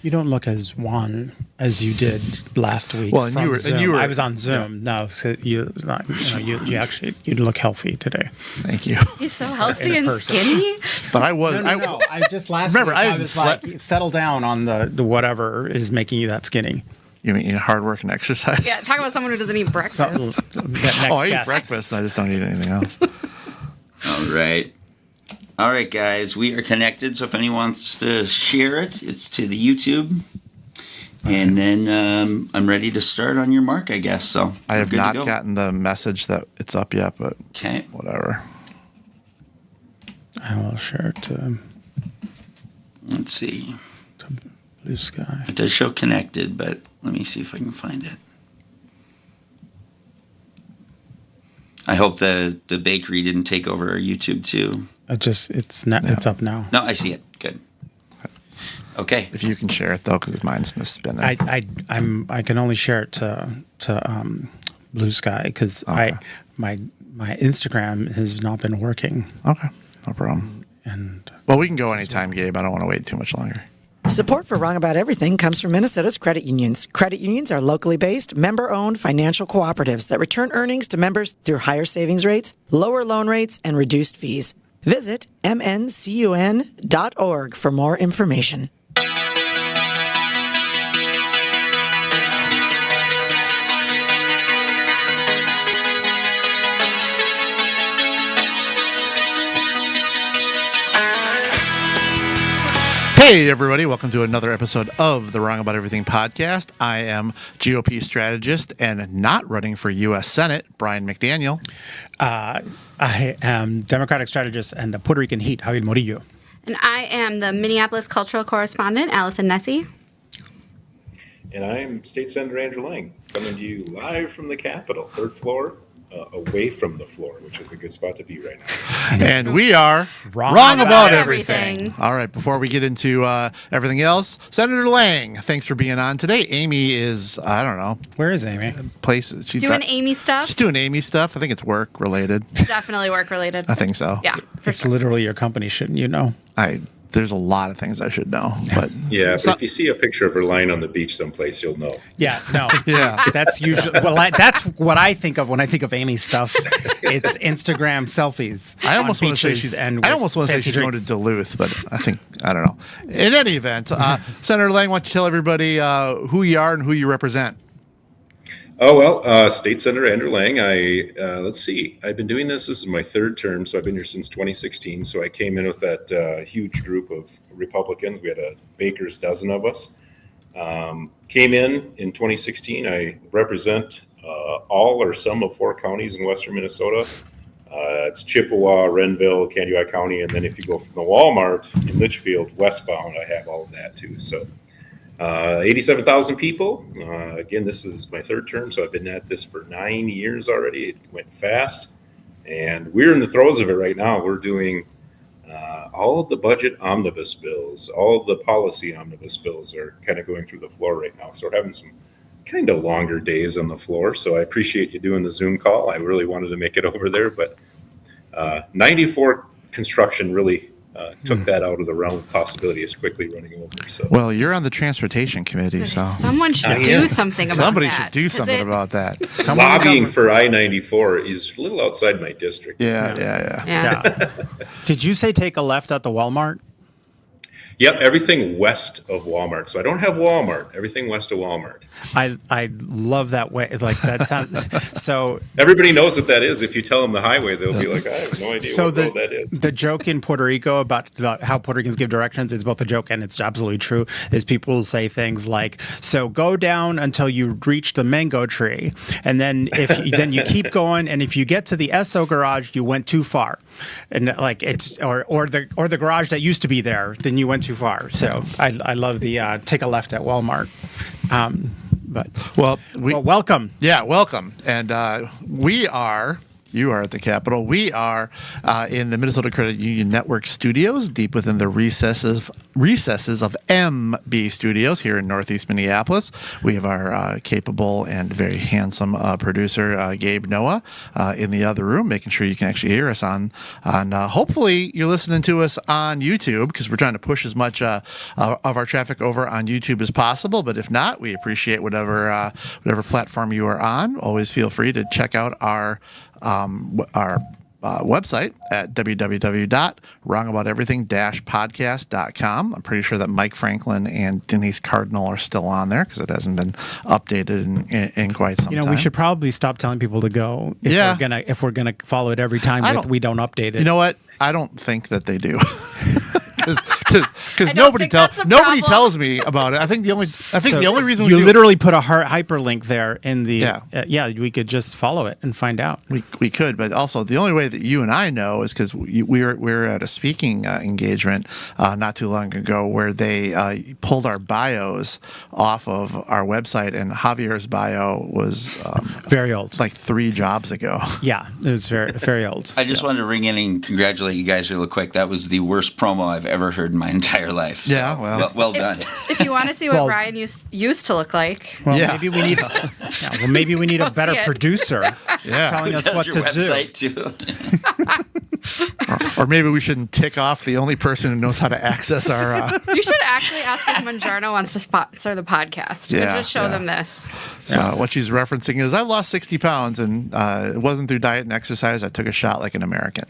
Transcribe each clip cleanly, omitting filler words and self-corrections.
You don't look as wan as you did last week. Well, and you were. I was on Zoom. Yeah. No, so you look healthy today. Thank you. He's so healthy and skinny. But I was. No. I just last remember. week, I was like, settle down on the whatever is making you that skinny. You mean hard work and exercise? Yeah, talk about someone who doesn't eat breakfast. I eat breakfast and I just don't eat anything else. All right, guys, we are connected. So if anyone wants to share it, it's to the YouTube. And then I'm ready to start on your mark, I guess. So I have not gotten the message that it's up yet, but whatever. I will share it to. Let's see. To Blue Sky. It does show connected, but let me see if I can find it. I hope the bakery didn't take over our YouTube too. It's up now. No, I see it. Good. Okay. If you can share it though, because mine's spinning. I can only share it to Blue Sky because my Instagram has not been working. Okay, no problem. Well, we can go anytime, Gabe. I don't want to wait too much longer. Support for Wrong About Everything comes from Minnesota's credit unions. Credit unions are locally based, member-owned financial cooperatives that return earnings to members through higher savings rates, lower loan rates, and reduced fees. Visit mncun.org for more information. Hey, everybody. Welcome to another episode of the Wrong About Everything podcast. I am GOP strategist and not running for U.S. Senate, Brian McDaniel. I am Democratic strategist and the Puerto Rican Heat, Javier Murillo. And I am the Minneapolis cultural correspondent, Allison Nessie. And I'm State Senator Andrew Lang, coming to you live from the Capitol, third floor, away from the floor, which is a good spot to be right now. And we are wrong about everything. All right, before we get into everything else, Senator Lang, thanks for being on today. Amy is, I don't know. Where is Amy? Places. She's doing Amy stuff? She's doing Amy stuff. I think it's work related. Definitely work related. I think so. Yeah. It's literally your company, shouldn't you know? There's a lot of things I should know, but but if you see a picture of her lying on the beach someplace, you'll know. Yeah, no, yeah, that's usually that's what I think of when I think of Amy's stuff. It's Instagram selfies. I almost want to say she's going to Duluth, but I don't know. In any event, Senator Lang, why don't you tell everybody who you are and who you represent? Oh, well, State Senator Andrew Lang, let's see. I've been doing this. This is my third term, so I've been here since 2016. So I came in with that huge group of Republicans. We had a baker's dozen of us. Came in 2016. I represent all or some of 4 counties in western Minnesota. It's Chippewa, Renville, Candioi County, and then if you go from the Walmart in Litchfield westbound, I have all of that too. So 87,000 people. Again, this is my third term, so I've been at this for 9 years already. It went fast, and we're in the throes of it right now. We're doing all of the budget omnibus bills, all of the policy omnibus bills are kind of going through the floor right now. So we're having some kind of longer days on the floor. So I appreciate you doing the Zoom call. I really wanted to make it over there, but 94 construction really took that out of the realm of possibility. Is quickly running over. So, well, you're on the transportation committee, so someone should do something about somebody that. should do something about that. Lobbying for I-94 is a little outside my district. Yeah. Did you say take a left at the Walmart? Yep, everything west of Walmart. So I don't have Walmart. Everything west of Walmart. I love that way. It's like that sounds so. Everybody knows what that is. If you tell them the highway, they'll be like, I have no idea what road that is. The joke in Puerto Rico about how Puerto Ricans give directions is both a joke and it's absolutely true. Is people say things like, "So go down until you reach the mango tree, and then then you keep going, and if you get to the Esso garage, you went too far, and like it's or the garage that used to be there, then you went too far." So I love the take a left at Walmart. But welcome. Yeah, welcome. And we are You are at the Capitol. We are in the Minnesota Credit Union Network studios, deep within the recesses of MB Studios here in Northeast Minneapolis. We have our capable and very handsome producer, Gabe Noah, in the other room, making sure you can actually hear us on hopefully you're listening to us on YouTube, because we're trying to push as much of our traffic over on YouTube as possible. But if not, we appreciate whatever platform you are on. Always feel free to check out our website at www.wrongabouteverything-podcast.com. I'm pretty sure that Mike Franklin and Denise Cardinal are still on there because it hasn't been updated in quite some time. We should probably stop telling people to go if we're gonna follow it every time we don't update it. You know what? I don't think that they do. Because nobody tells me about it. I think the only reason you literally put a hyperlink there in the we could just follow it and find out. We could, but also the only way that you and I know is because we were at a speaking engagement not too long ago where they pulled our bios off of our website, and Javier's bio was very old, like 3 jobs ago. Yeah, it was very very old. I just wanted to ring in and congratulate you guys real quick. That was the worst promo I've ever heard in my entire life. So, yeah, well done. If you want to see what Brian used to look like, maybe we need a better producer telling us what to do. Or maybe we shouldn't tick off the only person who knows how to access our. You should actually ask if Mangiano wants to sponsor the podcast and just show them this. What she's referencing is I've lost 60 pounds, and it wasn't through diet and exercise. I took a shot like an American.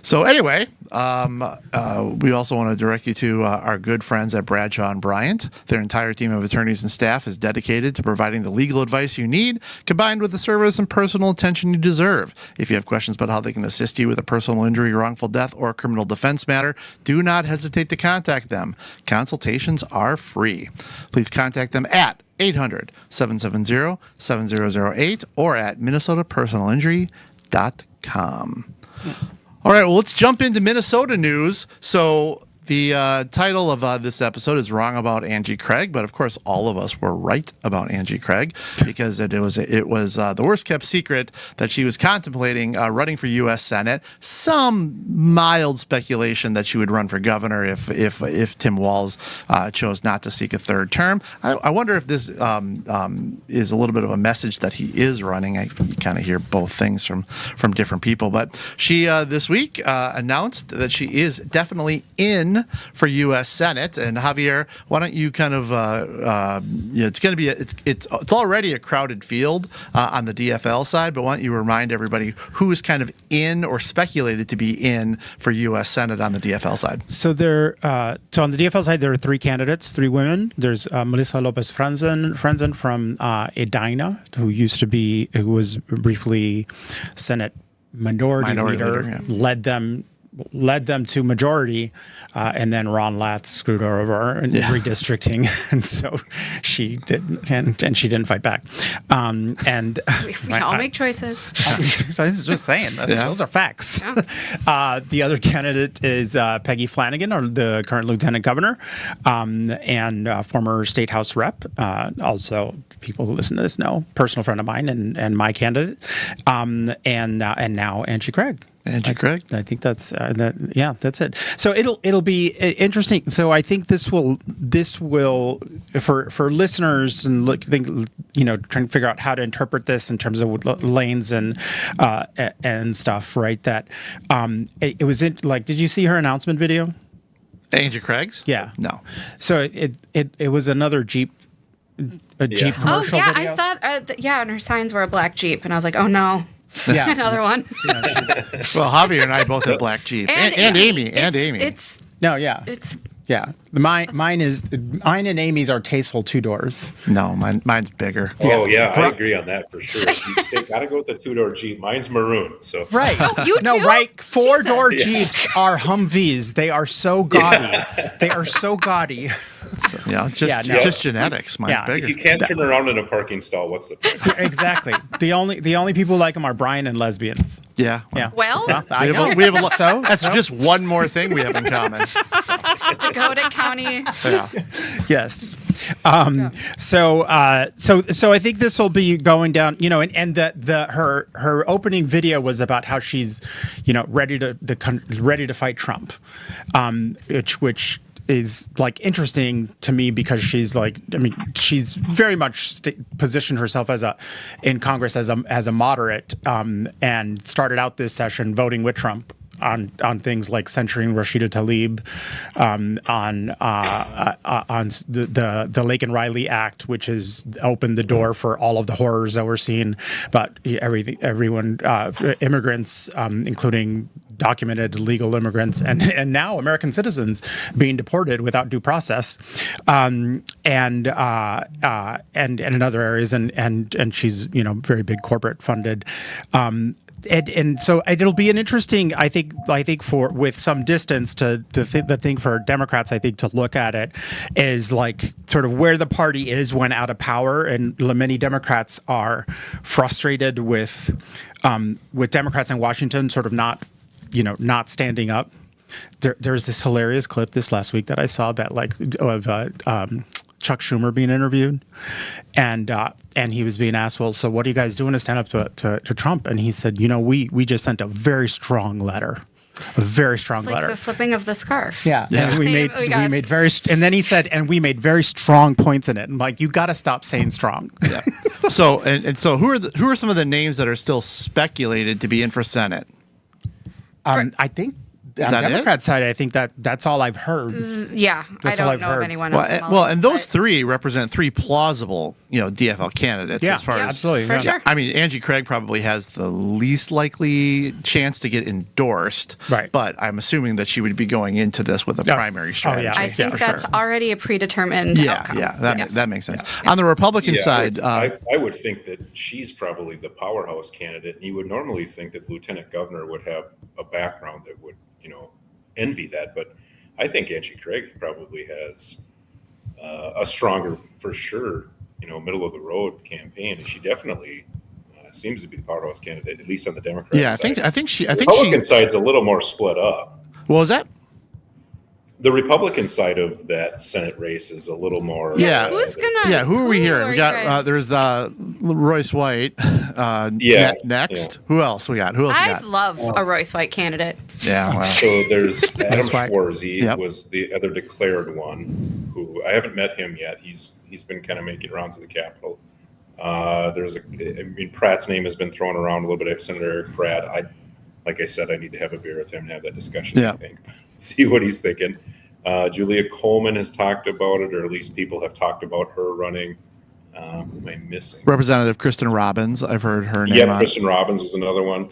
So anyway, we also want to direct you to our good friends at Bradshaw and Bryant. Their entire team of attorneys and staff is dedicated to providing the legal advice you need, combined with the service and personal attention you deserve. If you have questions about how they can assist you with a personal injury, wrongful death, or criminal defense matter, do not hesitate to contact them. Consultations are free. Please contact them at 800-770-7008 or at minnesotapersonalinjury.com. All right, well, let's jump into Minnesota news. So the title of this episode is Wrong About Angie Craig, but of course all of us were right about Angie Craig because it was the worst kept secret that she was contemplating running for U.S. Senate. Some mild speculation that she would run for governor if Tim Walz chose not to seek a third term. I wonder if this is a little bit of a message that he is running. You kind of hear both things from different people, but she this week announced that she is definitely in for U.S. Senate. And Javier, why don't you kind of it's going to be it's already a crowded field on the DFL side, but why don't you remind everybody who is kind of in or speculated to be in for U.S. Senate on the DFL side? So on the DFL side, there are 3 candidates, 3 women. There's Melissa Lopez Frenzen from Edina, who was briefly Senate minority leader. Led them to majority, and then Ron Latz screwed her over in redistricting, and so she didn't fight back. And we all make choices. I was just saying, those are facts. Yeah. The other candidate is Peggy Flanagan, or the current lieutenant governor, and former state house rep. Also, people who listen to this know, personal friend of mine and my candidate, and now Angie Craig. Angie Craig. I think that's that's it. So it'll be interesting. So I think this will for listeners and trying to figure out how to interpret this in terms of lanes and stuff, right? That it was did you see her announcement video? Angie Craig's? Yeah. No. So it was another Jeep. Jeep commercial video. I saw. And her signs were a black Jeep, and I was like, oh no. Yeah, another one. Well, Javier and I both have black Jeeps, and Amy. It's mine and Amy's are tasteful 2-doors. No, mine's bigger. Oh yeah, I agree on that for sure. You gotta go with the 2-door Jeep. Mine's maroon. So right. Oh, you no, too? right. 4-door Jeeps are Humvees. They are so gaudy. They are so gaudy. So, it's just genetics. Mine's bigger. If you can't turn around in a parking stall, what's the point? Exactly. The only people who like them are Brian and lesbians. Yeah. Well, we have a lot. That's just one more thing we have in common. Dakota County. Yeah. Yes. So I think this will be going down, and her opening video was about how she's, ready to fight Trump, which is like interesting to me because she's she's very much positioned herself in Congress as a moderate, and started out this session voting with Trump on things like censuring Rashida Tlaib, on the Lake and Riley Act, which has opened the door for all of the horrors that we're seeing, but everyone, immigrants, including documented legal immigrants and now American citizens being deported without due process, and in other areas, and she's very big corporate funded. And so it'll be an interesting, I think for with some distance the thing for Democrats, I think, to look at it is like sort of where the party is when out of power, and many Democrats are frustrated with Democrats in Washington sort of not standing up. There's this hilarious clip this last week that I saw that of Chuck Schumer being interviewed, and he was being asked, well, so what are you guys doing to stand up to Trump? And he said, we just sent a very strong letter. A very strong letter. Like the flipping of the scarf. Yeah. And we made very, and then he said, and we made very strong points in it. And you got to stop saying strong. Yeah. So who are some of the names that are still speculated to be in for Senate? I think on the Democrat side, I think that's all I've heard. Yeah, I don't know of anyone else. And those three represent three plausible, DFL candidates. Yeah, as far as absolutely, for sure. I mean, Angie Craig probably has the least likely chance to get endorsed. Right. But I'm assuming that she would be going into this with a primary strategy. I think that's already a predetermined outcome. That makes sense. On the Republican side, I would think that she's probably the powerhouse candidate, and you would normally think that the lieutenant governor would have a background that would, envy that. But I think Angie Craig probably has a stronger, for sure, middle of the road campaign, and she definitely seems to be the powerhouse candidate, at least on the Democrat side. I think the Republican side's a little more split up. What was that? The Republican side of that Senate race is a little more. Yeah. Who's gonna? Who are we hearing? We got there's Royce White. Next. Yeah. Who else we got? I love a Royce White candidate. Yeah. Wow. So there's Adam Schwarzy was the other declared one, who I haven't met him yet. He's been kind of making rounds of the Capitol. Pratt's name has been thrown around a little bit. Senator Eric Pratt. Like I said, I need to have a beer with him and have that discussion. Yeah. I think, see what he's thinking. Julia Coleman has talked about it, or at least people have talked about her running. Who am I missing? Representative Kristen Robbins. I've heard her name. Yeah, Kristen Robbins was another one.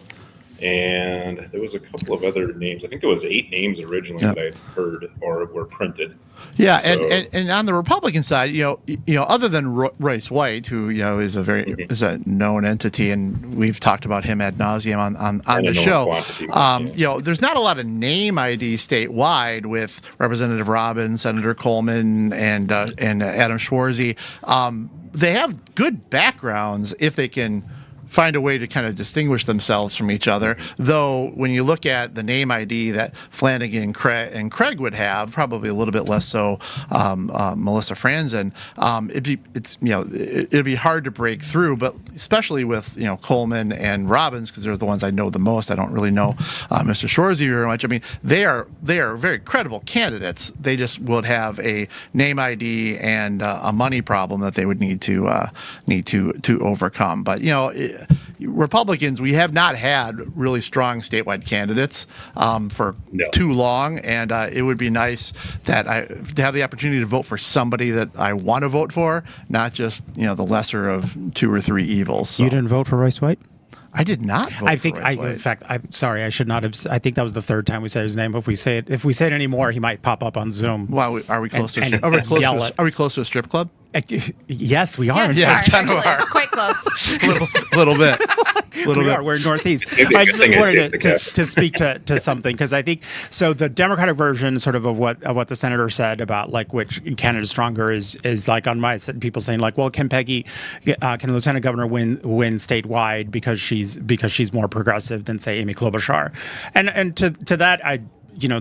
And there was a couple of other names. I think there was 8 names originally that I heard or were printed. Yeah, so, and on the Republican side, other than Royce White, who is is a known entity, and we've talked about him ad nauseum on the show. There's not a lot of name ID statewide with Representative Robbins, Senator Coleman, and Adam Schwarzy. They have good backgrounds if they can find a way to kind of distinguish themselves from each other. Though when you look at the name ID that Flanagan and Craig would have, probably a little bit less so Melissa Franzen, it'd be hard to break through. But especially with Coleman and Robbins, because they're the ones I know the most. I don't really know Mr. Schwarzy very much. I mean, they are very credible candidates. They just would have a name ID and a money problem that they would need to overcome. But Republicans, we have not had really strong statewide candidates for too long, and it would be nice to have the opportunity to vote for somebody that I want to vote for, not just the lesser of 2 or 3 evils. So. You didn't vote for Royce White? I did not vote for Royce White. In fact, I'm sorry, I should not have. I think that was the 3rd time we said his name. If we say it anymore, he might pop up on Zoom. Wow, are we close to a strip club? Yes, we are. Yes, we are. Quite close. A little bit. We're Northeast. I just wanted to speak to something, because I think so. The Democratic version, sort of what the senator said about which candidate is stronger is like on my people saying well, can the lieutenant governor win statewide because she's more progressive than say Amy Klobuchar, and to that I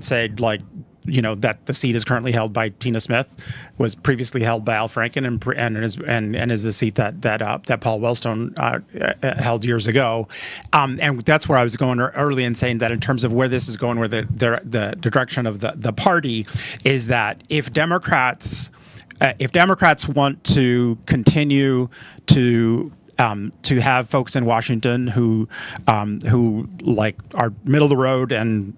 said that the seat is currently held by Tina Smith, was previously held by Al Franken, and is the seat that Paul Wellstone held years ago. And that's where I was going early in saying that in terms of where this is going, where the direction of the party is, that if Democrats want to continue to have folks in Washington who like are middle of the road and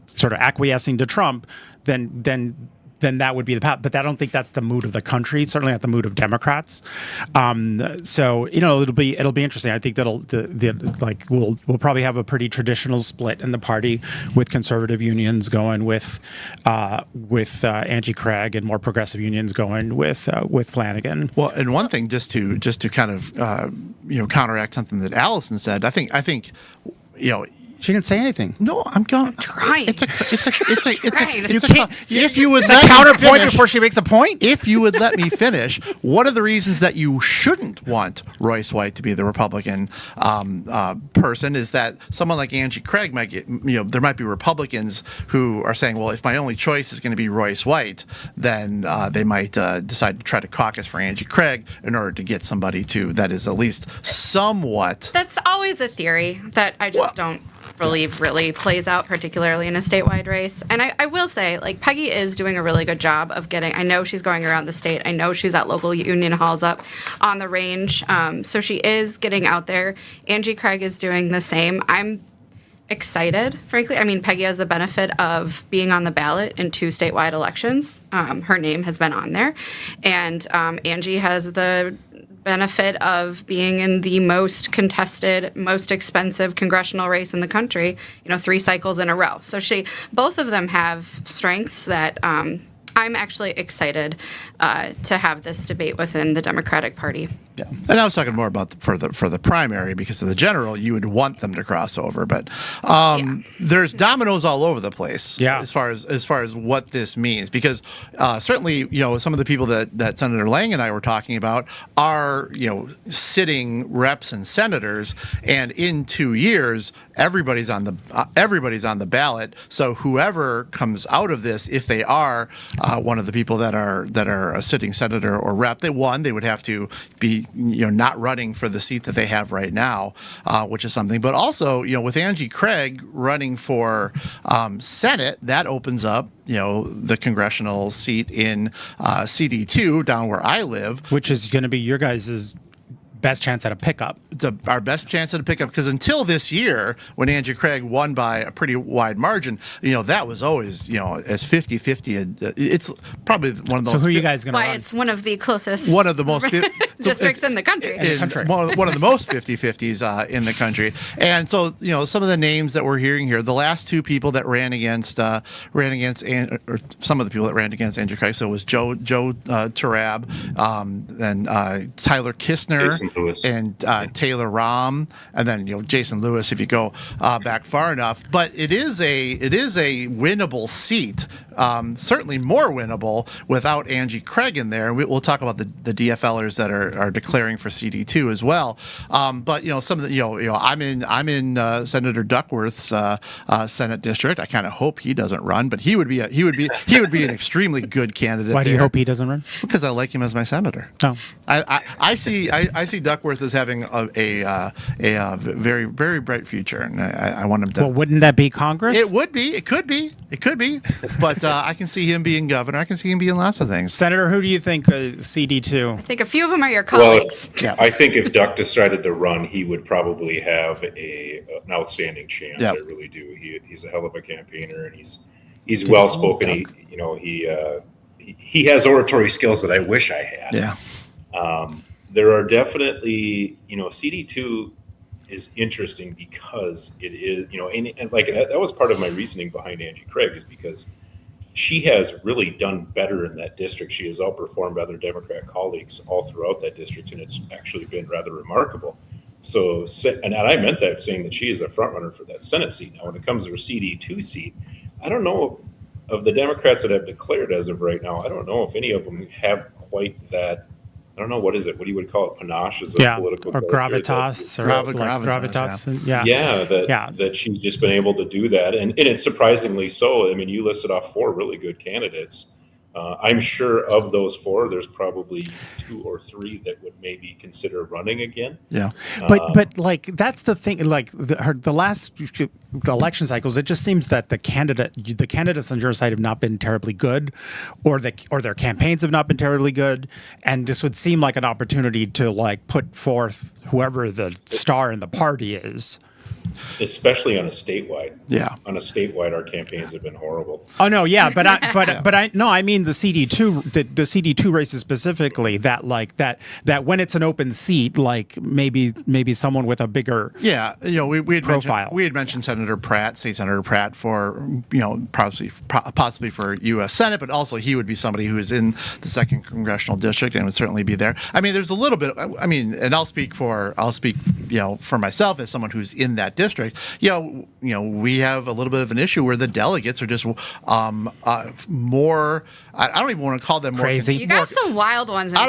sort of acquiescing to Trump, then that would be the path. But I don't think that's the mood of the country. Certainly not the mood of Democrats. So it'll be interesting. I think that'll we'll probably have a pretty traditional split in the party, with conservative unions going with Angie Craig, and more progressive unions going with Flanagan. Well, and one thing, just to kind of counteract something that Allison said, I think She didn't say anything. No, I'm going. Trying. It's a. Trying. If you would It's a let me counterpoint finish- before she makes a point. If you would let me finish, one of the reasons that you shouldn't want Royce White to be the Republican person is that someone like Angie Craig might get. There might be Republicans who are saying, well, if my only choice is going to be Royce White, then they might decide to try to caucus for Angie Craig in order to get somebody that is at least somewhat. That's always a theory that I just don't believe really plays out, particularly in a statewide race. And I will say, like, Peggy is doing a really good job of I know she's going around the state. I know she's at local union halls up on the range. So she is getting out there. Angie Craig is doing the same. I'm excited, frankly. I mean, Peggy has the benefit of being on the ballot in 2 statewide elections. Her name has been on there. And Angie has the benefit of being in the most contested, most expensive congressional race in the country, 3 cycles in a row. So both of them have strengths that I'm actually excited to have this debate within the Democratic Party. Yeah. And I was talking more about for the primary, because of the general, you would want them to cross over, but there's dominoes all over the place. Yeah. As far as what this means, because certainly some of the people that Senator Lang and I were talking about are sitting reps and senators, and in 2 years everybody's on the ballot. So whoever comes out of this, if they are one of the people that are a sitting senator or rep, they would have to be not running for the seat that they have right now, which is something. But also, with Angie Craig running for Senate, that opens up the congressional seat in CD2 down where I live, Which is going to be your guys' best chance at a pickup. It's our best chance at a pickup, because until this year, when Angie Craig won by a pretty wide margin, that was always, as 50-50. It's probably one of those. So who are you guys going to Why run? it's one of the closest One of the most districts in the country. One of the most 50-50s in the country. And so, some of the names that we're hearing here, the last 2 people that ran against or some of the people that ran against Andrew Craig, so it was Joe Turab, then Tyler Kistner, Jason Lewis. and Taylor Rahm, and then Jason Lewis if you go back far enough. But it is a winnable seat. Certainly more winnable without Angie Craig in there. We'll talk about the DFLers that are declaring for CD2 as well. But some of the I'm in Senator Duckworth's Senate district. I kind of hope he doesn't run, but he would be an extremely good candidate. Why do you hope he doesn't run? Because I like him as my senator. Oh. I see Duckworth as having a very, very bright future, and I want him to. Well, wouldn't that be Congress? It would be. It could be. But I can see him being governor. I can see him being lots of things. Senator, who do you think CD2? I think a few of them are your Well, colleagues. I think if Duck decided to run, he would probably have an outstanding chance. Yep. I really do. He's a hell of a campaigner, and he's well spoken. He has oratory skills that I wish I had. Yeah. There are definitely, CD2 is interesting because it is, and like that was part of my reasoning behind Angie Craig, is because she has really done better in that district. She has outperformed other Democrat colleagues all throughout that district, and it's actually been rather remarkable. So, and I meant that saying that she is a front runner for that Senate seat. Now, when it comes to her CD2 seat, I don't know of the Democrats that have declared as of right now. I don't know if any of them have quite that I don't know, what is it? What do you would call it? Panache is a political or character gravitas, or Gravitas, gravitas. That she's just been able to do that, and it's surprisingly so. I mean, you listed off 4 really good candidates. I'm sure of those 4, there's probably 2 or 3 that would maybe consider running again. Yeah, but like that's the thing. Like the last the election cycles, it just seems that the candidates on your side have not been terribly good, or their campaigns have not been terribly good, and this would seem like an opportunity to like put forth whoever the star in the party is. Especially on a statewide. Yeah. On a statewide, our campaigns have been horrible. Oh no, yeah, but I mean the CD2 the CD2 races specifically, that when it's an open seat, like maybe someone with a bigger we had profile. We had mentioned State Senator Pratt for possibly for U.S. Senate, but also he would be somebody who is in the 2nd congressional district and would certainly be there. I mean, there's a little bit. I mean, and I'll speak for myself as someone who's in that district. We have a little bit of an issue where the delegates are just more. I don't even want to call them more crazy. You got some wild ones in CD2. I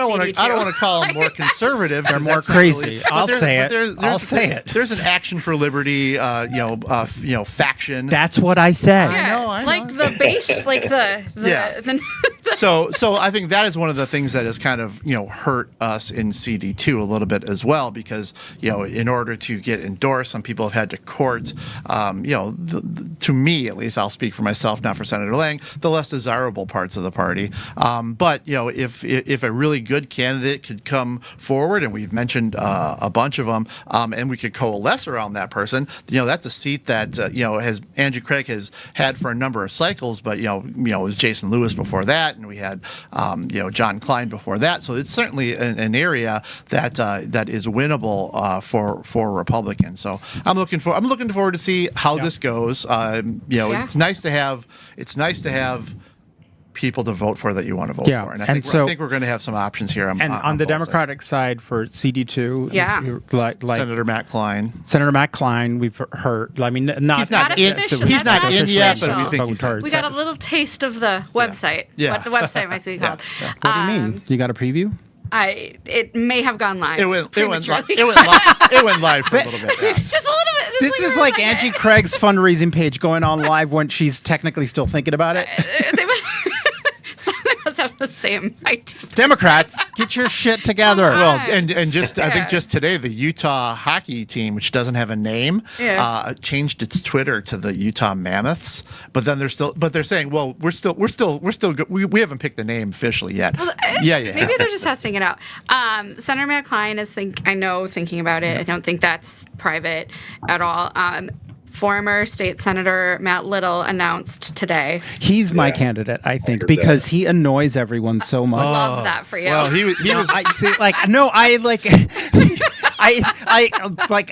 don't want to call them more conservative. They're more crazy. I'll say it. There's an Action for Liberty, faction. That's what I said. Yeah, I know. Like the base, like the So I think that is one of the things that has kind of hurt us in CD2 a little bit as well, because in order to get endorsed, some people have had to court to me at least, I'll speak for myself, not for Senator Lang, the less desirable parts of the party. But if a really good candidate could come forward, and we've mentioned a bunch of them, and we could coalesce around that person, that's a seat that has Angie Craig has had for a number of cycles. But it was Jason Lewis before that, and we had John Klein before that. So it's certainly an area that is winnable for Republicans. So I'm looking forward to see how this goes. It's nice to have people to vote for that you want to vote for, and I think we're going to have some options here. On the Democratic side for CD2, like Senator Matt Klein. Senator Matt Klein, we've heard. I mean, He's not in yet, but we think he's heard. We got a little taste of the website. Yeah. What the website might be called. What do you mean? You got a preview? It may have gone live. It went live for a little bit. Just a little bit. This is like Angie Craig's fundraising page going on live when she's technically still thinking about it. They must have the same idea. Democrats, get your shit together. Well, and just I think just today the Utah hockey team, which doesn't have a name, changed its Twitter to the Utah Mammoths. But then they're saying, well, we're still good. We haven't picked the name officially yet. Well, maybe they're just testing it out. Senator Matt Klein is thinking about it. I don't think that's private at all. Former state senator Matt Little announced today. He's my candidate, I think, because he annoys everyone so much. I love that for you. Well, he was.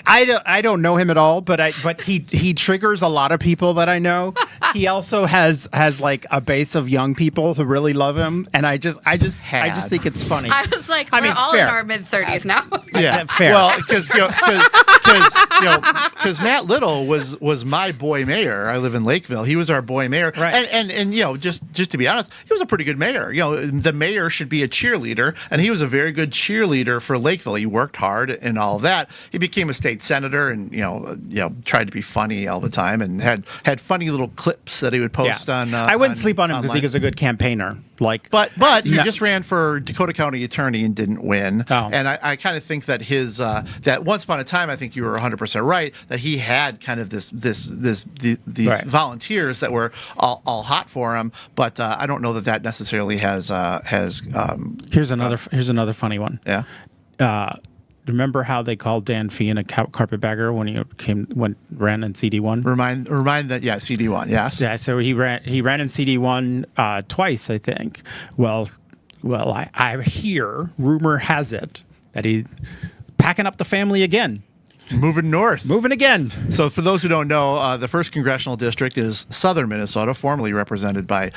I don't know him at all, but he triggers a lot of people that I know. He also has like a base of young people who really love him, and I just think it's funny. I was like, we're all in our mid-30s now. Yeah, fair. Well, because Matt Little was my boy mayor. I live in Lakeville. He was our boy mayor, right? And just to be honest, he was a pretty good mayor. The mayor should be a cheerleader, and he was a very good cheerleader for Lakeville. He worked hard and all of that. He became a state senator, and tried to be funny all the time, and had funny little clips that he would post on. I wouldn't sleep on him because he was a good campaigner. But he just ran for Dakota County attorney and didn't win. Oh. And I kind of think that his that once upon a time, I think you were 100% right, that he had kind of these right. volunteers that were all hot for him. But I don't know that necessarily has. Here's another funny one. Yeah. Remember how they called Dan Feehan a carpetbagger when he ran in CD1? Remind that CD1, yes. Yeah, so he ran in CD1 twice, I think. Well, I hear, rumor has it, that he's packing up the family again. moving north. Moving again. So for those who don't know, the first congressional district is southern Minnesota, formerly represented by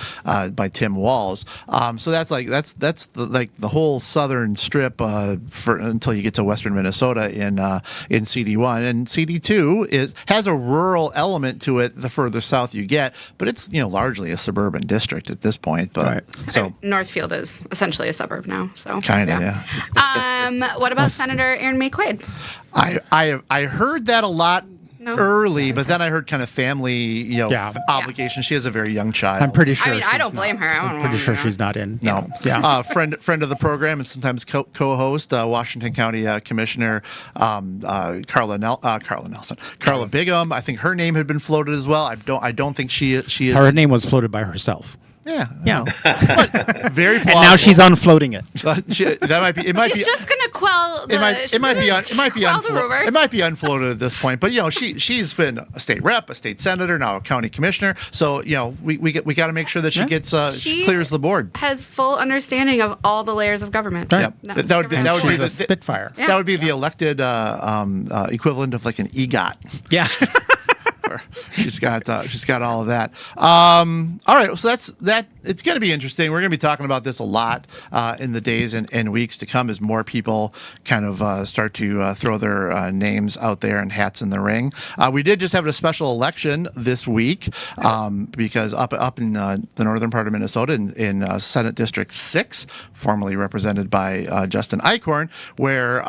Tim Walz. So that's the whole southern strip until you get to western Minnesota in CD1, and CD2 has a rural element to it the further south you get, but it's largely a suburban district at this point. But Right. so Northfield is essentially a suburb now. So kind of yeah. What about Senator Erin May Quaid? I heard that a lot. No? Early, but then I heard kind of family, Yeah. obligations. She has a very young child. I'm pretty sure. I mean, I she's don't blame her. I don't I'm pretty want sure her. she's not in. No. Yeah. Friend of the program and sometimes co-host, Washington County Commissioner Carla Nelson. Carla Bigham. I think her name had been floated as well. I don't think she is. Her name was floated by herself. Yeah. Yeah. But very plausible. And now she's unfloating it. That might be. It might She's be. just gonna quell the. It might be quell the rumors. it might be unfloated at this point, but she's been a state rep, a state senator, now a county commissioner. So we got to make sure that she gets she clears the board. Has full understanding of all the layers of government. Right. Yep. No, That would be She's the a Spitfire. Yeah. That would be the elected equivalent of like an EGOT. Yeah. She's got all of that. All right, so that's that. It's going to be interesting. We're going to be talking about this a lot in the days and weeks to come as more people kind of start to throw their names out there and hats in the ring. We did just have a special election this week because up in the northern part of Minnesota in Senate District 6, formerly represented by Justin Eichhorn, where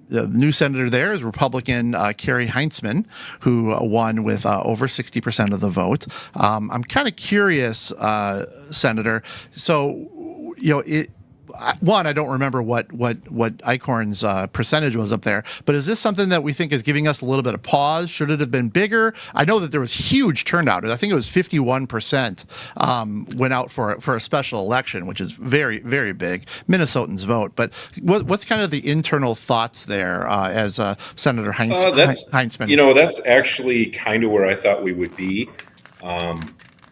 the new senator there is Republican Carrie Heintzman, who won with over 60% of the vote. I'm kind of curious, Senator. So, I don't remember what Eichhorn's percentage was up there, but is this something that we think is giving us a little bit of pause? Should it have been bigger? I know that there was huge turnout. I think it was 51% went out for a special election, which is very, very big. Minnesotans vote. But what's kind of the internal thoughts there as Senator Heintzman? That's actually kind of where I thought we would be.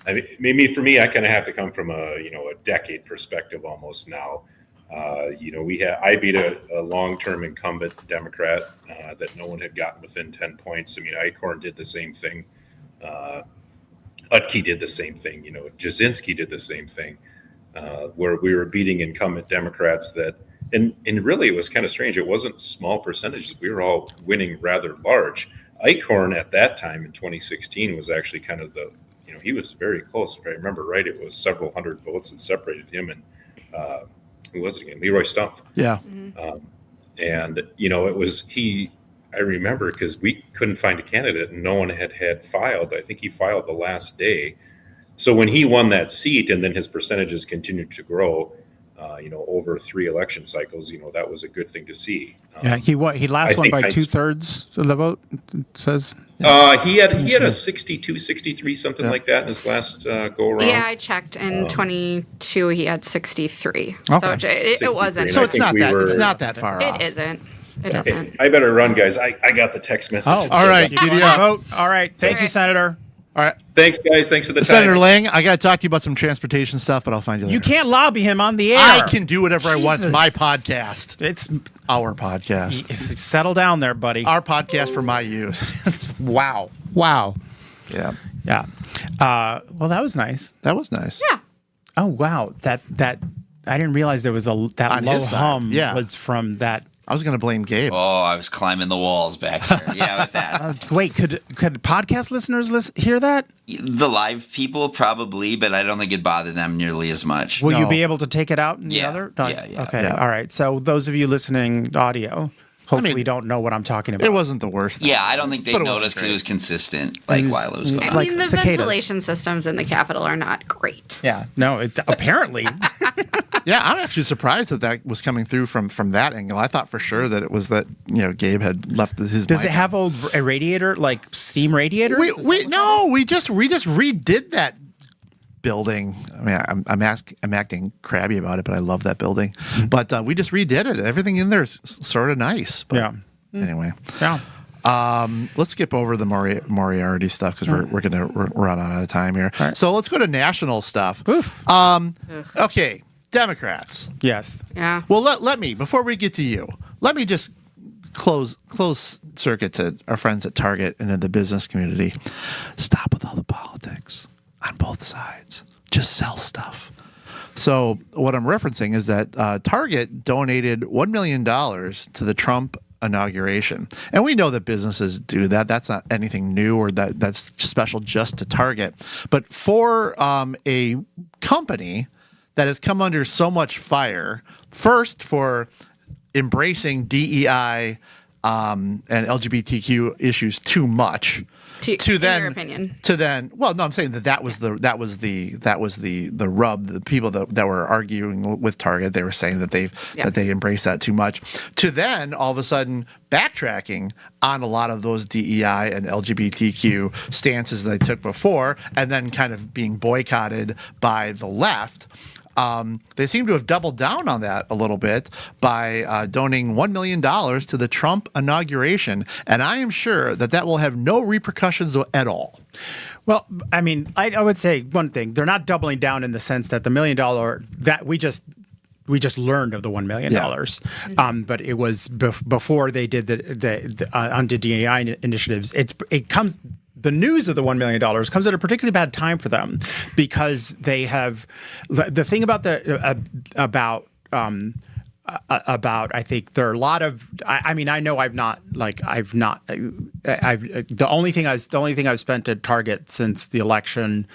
I mean, maybe for me, I kind of have to come from a decade perspective almost now. I beat a long-term incumbent Democrat that no one had gotten within 10 points. I mean, Eichhorn did the same thing. Utke did the same thing. Jasinski did the same thing, where we were beating incumbent Democrats and really it was kind of strange. It wasn't small percentages. We were all winning rather large. Eichhorn at that time in 2016 was actually kind of he was very close. If I remember right, it was several hundred votes that separated him and who was it again? Leroy Stumpf. Yeah. And it was I remember because we couldn't find a candidate and no one had filed. I think he filed the last day. So when he won that seat and then his percentages continued to grow, over 3 election cycles, that was a good thing to see. Yeah, he last won by 2/3 of the vote, it says. He had a 62, 63, something like that in his last go around. Yeah, I checked in 22. He had 63. Okay. So it wasn't. So it's not that far off. It isn't. It isn't. I better run, guys. I got the text message. Oh, all right. Giddy up. Vote. All right. Thank you, right. Senator. All right. Thanks, guys. Thanks for the time. Senator Lang, I got to talk to you about some transportation stuff, but I'll find you later. You can't lobby him on the air. I can do whatever I want. It's Jesus. my podcast. It's Our podcast. settle down there, buddy. Our podcast for my use. Wow. Yeah. Yeah. Well, that was nice. That was nice. Yeah. Oh wow. That I didn't realize there was that On low his side, hum yeah. was from that. I was going to blame Gabe. Oh, I was climbing the walls back here. Yeah, with that. Wait, could podcast listeners hear that? The live people probably, but I don't think it bothered them nearly as much. Will you No. be able to take it out in the Yeah, other? yeah. Okay. Yeah. All right. So those of you listening audio, hopefully don't know what I'm talking about. It wasn't the worst. Yeah, I don't think they But it wasn't noticed because great. it was consistent, while it was going it's on. like I mean, the cicadas. ventilation systems in the Capitol are not great. Yeah. No. Apparently. Yeah, I'm actually surprised that was coming through from that angle. I thought for sure that it was that Gabe had left his. Does mic it have a radiator, like steam radiators? We Is that what that is? we just redid that building. I mean, I'm acting crabby about it, but I love that building. But we just redid it. Everything in there is sort of nice. But Yeah. Anyway, Yeah. let's skip over the Moriarty stuff because we're gonna run out of time here. Right. So let's go to national stuff. Oof. Okay, Democrats. Yes. Yeah. Well, let me before we get to you. Let me just close circuit to our friends at Target and in the business community. Stop with all the politics on both sides. Just sell stuff. So what I'm referencing is that Target donated $1 million to the Trump inauguration. And we know that businesses do that. That's not anything new or that's special just to Target. But for a company that has come under so much fire, first for embracing DEI and LGBTQ issues too much, to in then, your opinion. to then, well, no, I'm saying that was the rub. The people that were arguing with Target, they were saying that they embraced that too much. To then all of a sudden backtracking on a lot of those DEI and LGBTQ stances they took before, and then kind of being boycotted by the left. They seem to have doubled down on that a little bit by donating $1 million to the Trump inauguration. And I am sure that will have no repercussions at all. Well, I mean, I would say one thing. They're not doubling down in the sense that the $1 million that we just learned of the $1 million. But it was before they did the under DEI initiatives. The news of the $1 million comes at a particularly bad time for them because they have the thing about I think there are a lot of I mean I know the only thing I've spent at Target since the election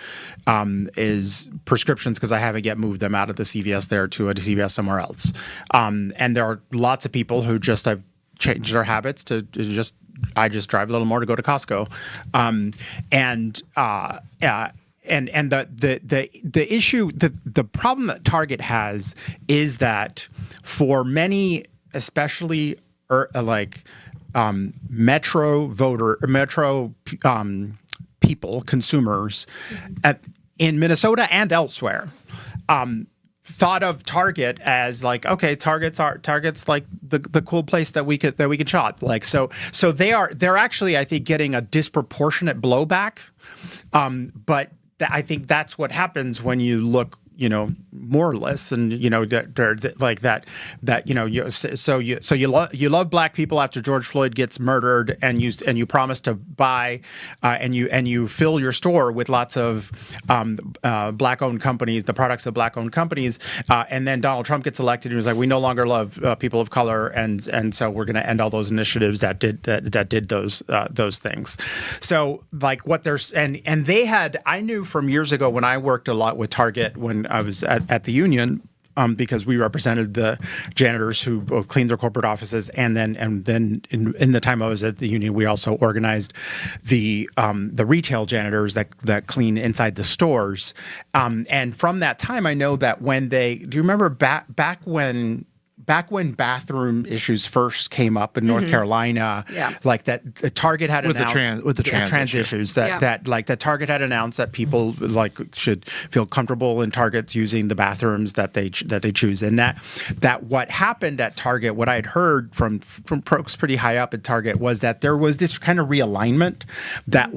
is prescriptions because I haven't yet moved them out of the CVS there to a CVS somewhere else, and there are lots of people who just have changed their habits to I just drive a little more to go to Costco, and the issue, the problem that Target has is that for many, especially metro people, consumers, in Minnesota and elsewhere, thought of Target as like, okay, Target's like the cool place that we could shop. Like so they're actually, I think, getting a disproportionate blowback. But I think that's what happens when you look, moralists and like that you love black people after George Floyd gets murdered and you promise to buy and you fill your store with lots of black owned companies, the products of black owned companies, and then Donald Trump gets elected and he was like, we no longer love people of color and so we're going to end all those initiatives that did those things. So like what there's and they had, I knew from years ago when I worked a lot with Target when I was at the union, because we represented the janitors who both cleaned their corporate offices, and then in the time I was at the union, we also organized the retail janitors that clean inside the stores. And from that time, I know that do you remember back when bathroom issues first came up in North Carolina, like that the Target had announced with the trans issues that Target had announced that people like should feel comfortable in Targets using the bathrooms that they choose, and that what happened at Target, what I had heard from folks pretty high up at Target was that there was this kind of realignment that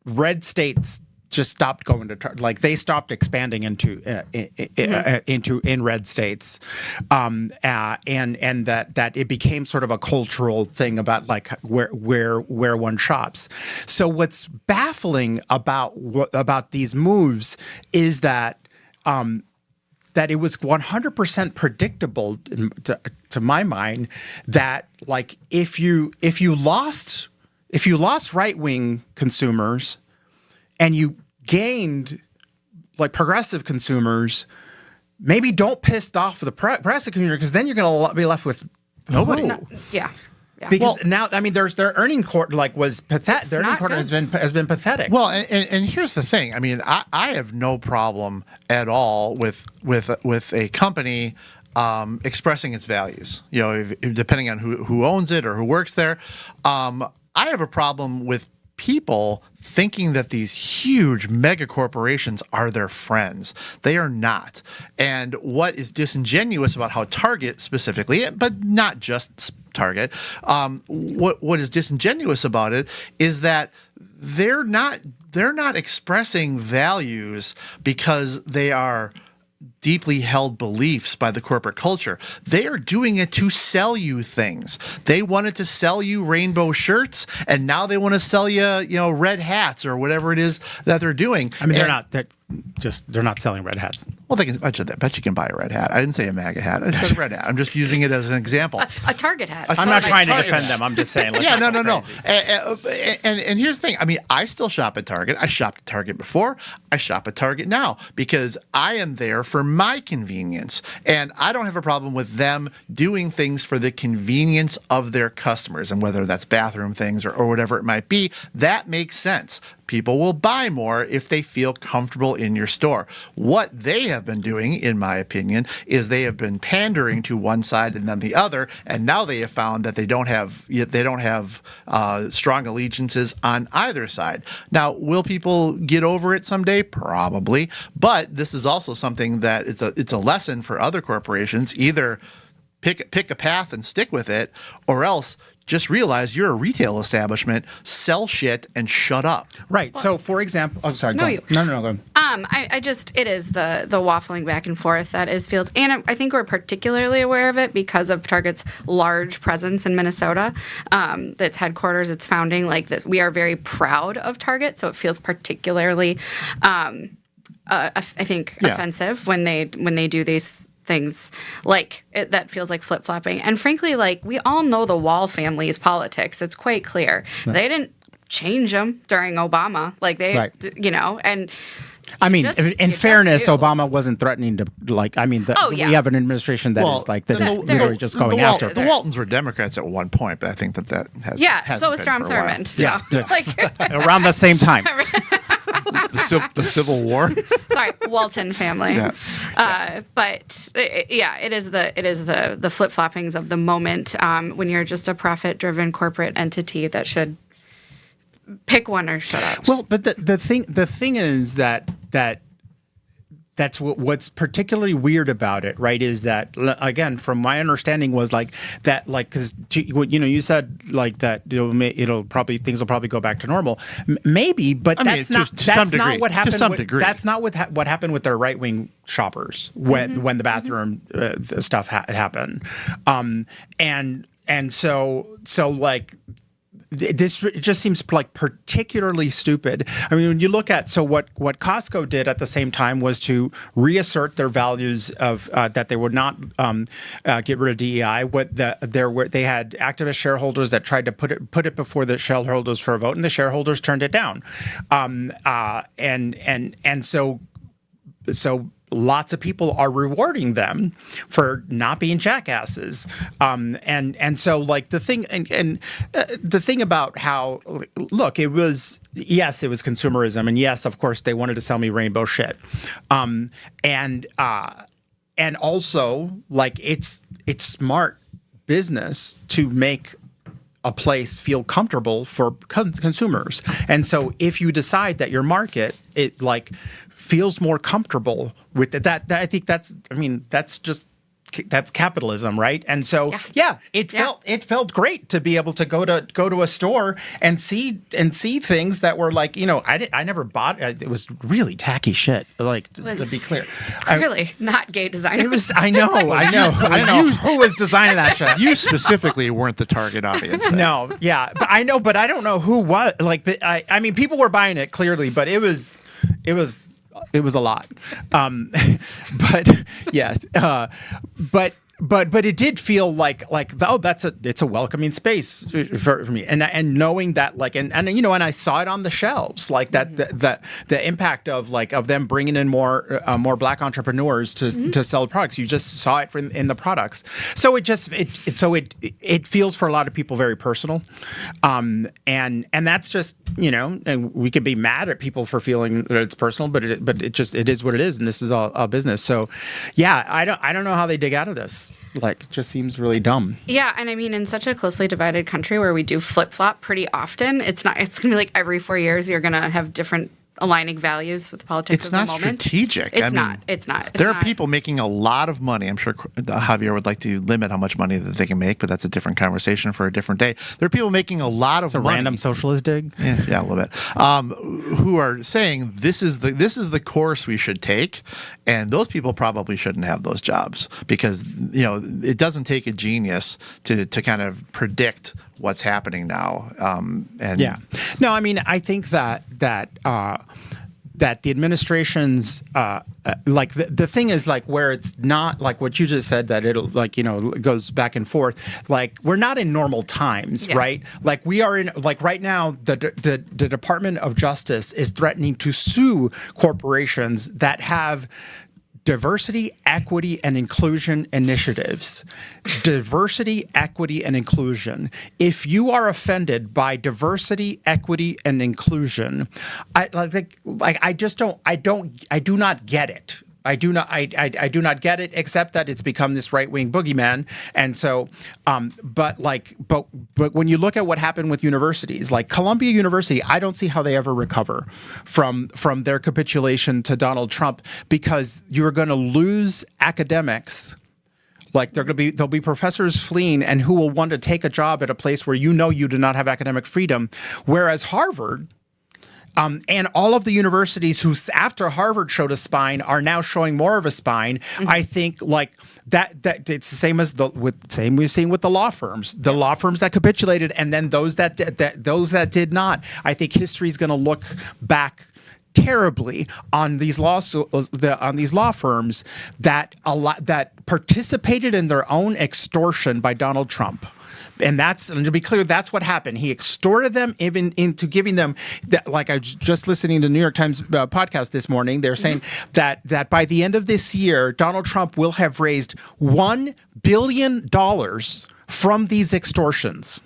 red states just stopped going to like they stopped expanding into in red states, and that it became sort of a cultural thing about like where one shops. So what's baffling about these moves is that it was 100% predictable to my mind that like if you lost right-wing consumers and you gained like progressive consumers, maybe don't piss off the progressive community because then you're going to be left with nobody. Yeah. Because now, I mean, their earning quarter was pathetic. Their earning quarter has been pathetic. Well, and here's the thing. I mean, I have no problem at all with a company expressing its values. Depending on who owns it or who works there. I have a problem with people thinking that these huge mega corporations are their friends. They are not. And what is disingenuous about how Target specifically, but not just Target, what is disingenuous about it is that they're not expressing values because they are deeply held beliefs by the corporate culture. They are doing it to sell you things. They wanted to sell you rainbow shirts, and now they want to sell you, red hats or whatever it is that they're doing. I mean, they're not selling red hats. Well, I bet you can buy a red hat. I didn't say a MAGA hat. I said a red hat. I'm just using it as an example. A Target hat. I'm not trying to defend them. I'm just saying. Yeah, no. And here's the thing. I mean, I still shop at Target. I shopped at Target before. I shop at Target now because I am there for my convenience. And I don't have a problem with them doing things for the convenience of their customers. And whether that's bathroom things or whatever it might be, that makes sense. People will buy more if they feel comfortable in your store. What they have been doing, in my opinion, is they have been pandering to one side and then the other, and now they have found that they don't have strong allegiances on either side. Now, will people get over it someday? Probably, but this is also something that it's a lesson for other corporations. Either pick a path and stick with it, or else just realize you're a retail establishment, sell shit, and shut up. Right. So, for example, I'm sorry. No, Go on. It is the waffling back and forth that feels, and I think we're particularly aware of it because of Target's large presence in Minnesota, its headquarters, its founding. Like that, we are very proud of Target, so it feels particularly, I think, offensive when they do these things like it, that feels like flip-flopping. And frankly, like we all know the Wall family's politics. It's quite clear. Right. They didn't change them during Obama. Like they, and I mean, in fairness, Obama wasn't threatening to we have an administration that is literally just going after. The Waltons were Democrats at one point, but I think that has so was Strom Thurmond. So around the same time. The Civil War. Sorry, Walton family. But it is the flip floppings of the moment when you're just a profit driven corporate entity that should pick one or shut up. Well, but the thing is that's what's particularly weird about it, right? Is that, again, from my understanding, was because you said like that things will probably go back to normal, maybe, but that's not what happened. To some degree, that's not what happened with their right wing shoppers when the bathroom stuff happened, and so like. It just seems like particularly stupid. I mean, when you look at what Costco did at the same time was to reassert their values of that they would not get rid of DEI. They had activist shareholders that tried to put it before the shareholders for a vote, and the shareholders turned it down. And so lots of people are rewarding them for not being jackasses. And so like the thing the thing about how, look, it was consumerism, and yes, of course they wanted to sell me rainbow shit. And also like it's smart business to make a place feel comfortable for consumers. And so if you decide that your market, it like feels more comfortable with it, that I think that's capitalism, right? And so it felt great to be able to go to a store and see things that were like, I never bought it was really tacky shit, like to be clear. Clearly not gay designer. It was I know who was designing that shit. You specifically weren't the target audience then. No, but I don't know who was, like, but I mean people were buying it clearly, but it was a lot. But it did feel like it's a welcoming space for me, and knowing that and I saw it on the shelves, like that the impact of them bringing in more Black entrepreneurs to sell products. You just saw it in the products, so it feels for a lot of people very personal, and that's just and we could be mad at people for feeling that it's personal, but it is what it is, and this is all a business. So I don't know how they dig out of this. Like, it just seems really dumb. Yeah, and I mean, in such a closely divided country where we do flip-flop pretty often, it's going to be like every 4 years you're going to have different aligning values with politics It's of the not moment. strategic. It's not. It's There are not. people making a lot of money. I'm sure Javier would like to limit how much money that they can make, but that's a different conversation for a different day. There are people making a lot of A money. random socialist dig. Yeah, a little bit. Who are saying this is the course we should take, and those people probably shouldn't have those jobs because it doesn't take a genius to kind of predict what's happening now. No, I mean, I think that the administration's like the thing is like where it's not like what you just said that it'll like goes back and forth. Like we're not in normal times, right? Like we are in like right now the Department of Justice is threatening to sue corporations that have diversity, equity, and inclusion initiatives. Diversity, equity, and inclusion. If you are offended by diversity, equity, and inclusion, I do not get it. I do not get it, except that it's become this right-wing boogeyman. And so, but when you look at what happened with universities, like Columbia University, I don't see how they ever recover from their capitulation to Donald Trump, because you are going to lose academics. Like there'll be professors fleeing and who will want to take a job at a place where you do not have academic freedom, whereas Harvard. And all of the universities who, after Harvard showed a spine, are now showing more of a spine. Mm-hmm. I think like that it's the same as we've seen with the law firms that capitulated, and then those that did not. I think history is going to look back terribly on these law firms that participated in their own extortion by Donald Trump. And to be clear, that's what happened. He extorted them even into giving them, like I was just listening to New York Times podcast this morning. They're saying that by the end of this year, Donald Trump will have raised $1 billion from these extortions.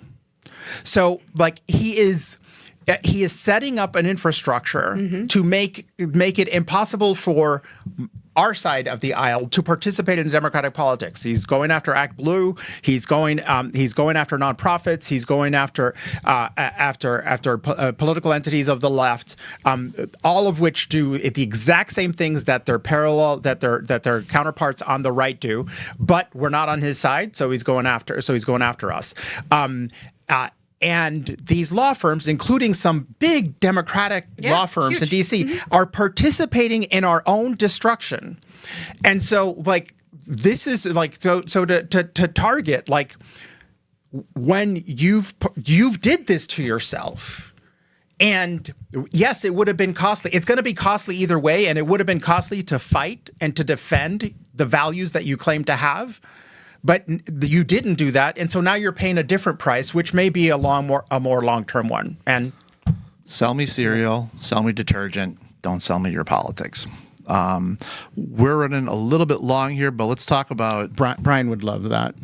So like he is setting up an infrastructure to make it impossible for our side of the aisle to participate in Democratic politics. He's going after Act Blue. He's going after nonprofits. He's going after political entities of the left, all of which do the exact same things that their counterparts on the right do. But we're not on his side, so he's going after us. And these law firms, including some big Democratic law firms in D.C., are participating in our own destruction. And so, like, this is like so to target, like, when you've did this to yourself. And yes, it would have been costly. It's going to be costly either way, and it would have been costly to fight and to defend the values that you claim to have. But you didn't do that, and so now you're paying a different price, which may be a more long-term one. And sell me cereal, sell me detergent, don't sell me your politics. We're running a little bit long here, but let's talk about Brian would love that.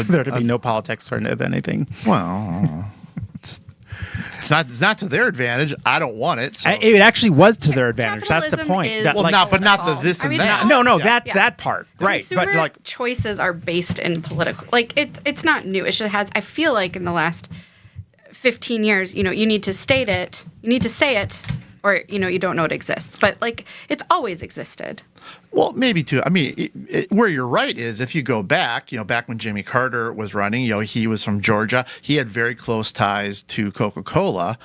There to be no politics for anything. Well, it's not to their advantage. I don't want it. So. It actually was to their advantage. That's the point. Not the this and that. That part, right? Consumer but like choices are based in political. Like it's not new. It just has. I feel like in the last 15 years, you need to state it. You need to say it, or you don't know it exists. But like it's always existed. Well, maybe too. I mean, where you're right is if you go back, back when Jimmy Carter was running, he was from Georgia. He had very close ties to Coca-Cola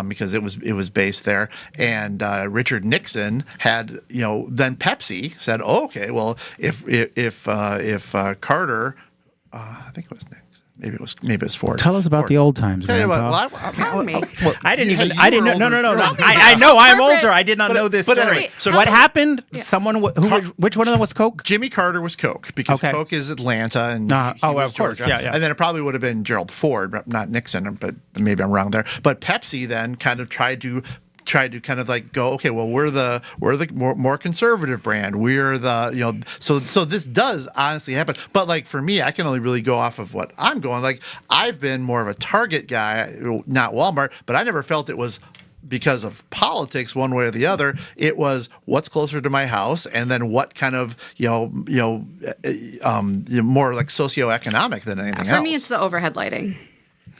because it was based there. And Richard Nixon had, then Pepsi said, "Oh, okay, well, if Carter, I think it was Nixon." Maybe it was Ford. Tell us about the old times, man. I didn't even. I didn't know. No. I know. I'm older. I did not know this story. Anyway, so what happened? Yeah. Someone which one of them was Coke? Jimmy Carter was Coke because Coke is Atlanta and he was of course, Georgia. yeah. And then it probably would have been Gerald Ford, not Nixon. But maybe I'm wrong there. But Pepsi then kind of tried to kind of like go, okay, well, we're the more conservative brand. We're the, so this does honestly happen. But like for me, I can only really go off of what I'm going. Like I've been more of a Target guy, not Walmart, but I never felt it was because of politics one way or the other. It was what's closer to my house, and then what kind of more like socioeconomic than anything else. For me, it's the overhead lighting.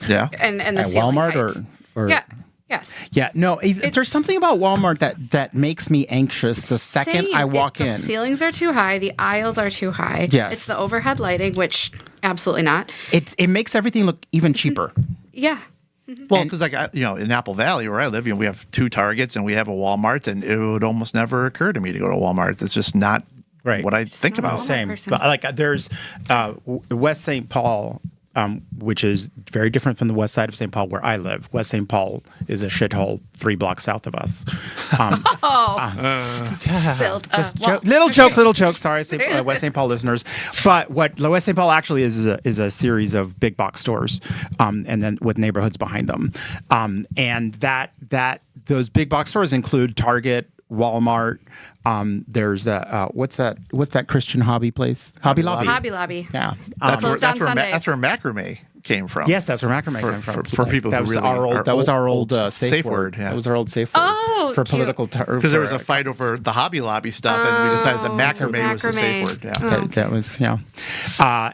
Yeah, and the at ceiling Walmart height. or yeah. Yes. Yeah, no, there's something about Walmart that makes me anxious the second I walk in. The ceilings are too high. The aisles are too high. Yes. It's the overhead lighting, which absolutely not. It makes everything look even cheaper. Yeah. Well, because in Apple Valley where I live, we have 2 Targets and we have a Walmart, and it would almost never occur to me to go to Walmart. It's just not what I think about. Same. But like there's West St. Paul, which is very different from the west side of St. Paul where I live. West St. Paul is a shithole 3 blocks south of us. Little joke. Sorry, West St. Paul listeners. But what West St. Paul actually is a series of big box stores, and then with neighborhoods behind them. And those big box stores include Target, Walmart. There's what's that Christian hobby place? Hobby Lobby. Hobby Lobby. Yeah. That's Closed on Sundays. that's where macrame came from. Yes, that's where macrame came from. For people that who was really our old, that was our old safe word. Yeah. That was our old safe word. Oh, for cute. political. Because there was a fight over the Hobby Lobby stuff, and we decided that macrame was the safe word. Yeah. That was